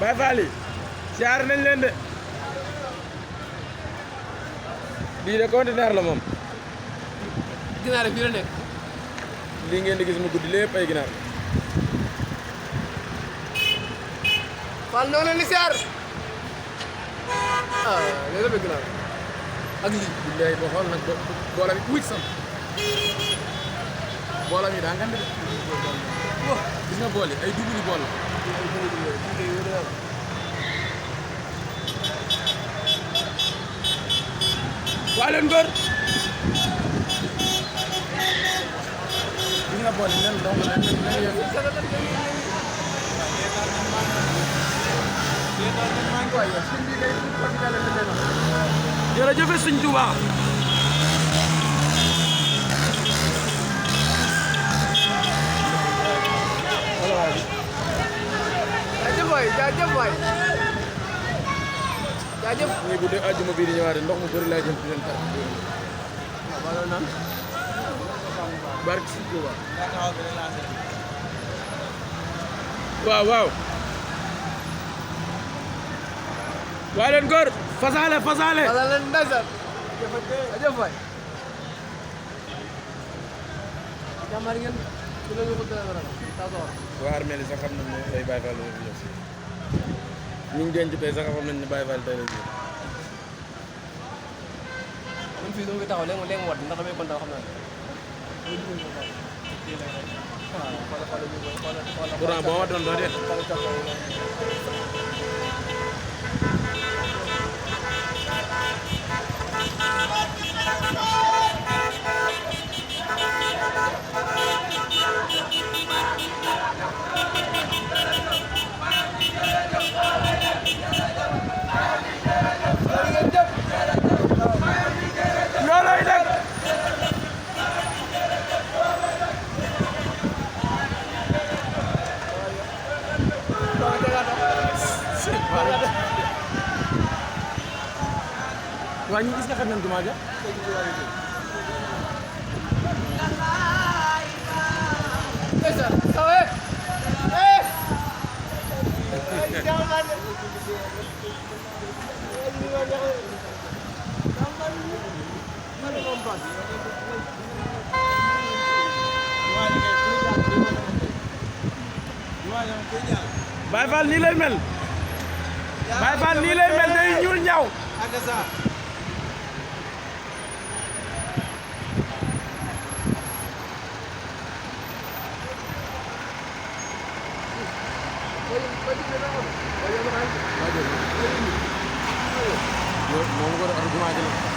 Baye Fall yi siyaar nañ leen de bii de conteneur la moom ginaar fii la nekk lii ngeen di gis mu guddi lépp ay ginaar Fall noo leen di siyaar léegi la bëgg ginaar ak lii billaay boo xool nag boolam yi wuy sam boolam yi daa ngand de gis nga bool yi ay dugub yi bool la waa leen góor gis nga bool yi nen donc nen jërëjëf Sëñ Tuubaa jaajëf waay jaajëf waay jaajëf ñii bu dee àjjuma bii di ñëwaat ndox mu bëri laa jëm ci leen tar barke Sëñ Tuubaa waaw waaw waa leen góor fasaale fasaale wala leen ndasal jaajëf waay jàmbaar ngeen ci la ñu ko dara tasoor waa armée li sax xam nañ ne ay Baye Fall la fi ñëw ñu ngi denc tey sax xam nañ ne Baye Fall tey la ñëw man fii dama koy taxaw léegi mu wat ndax damay kontaan xam naa courant boo watoon doo dee loolooy dëgg waa ñu gis nga xam nañ jumaa ja Baye Fall nii lay mel Baye Fall nii lay mel day ñuul ñaw moom ko argument ji la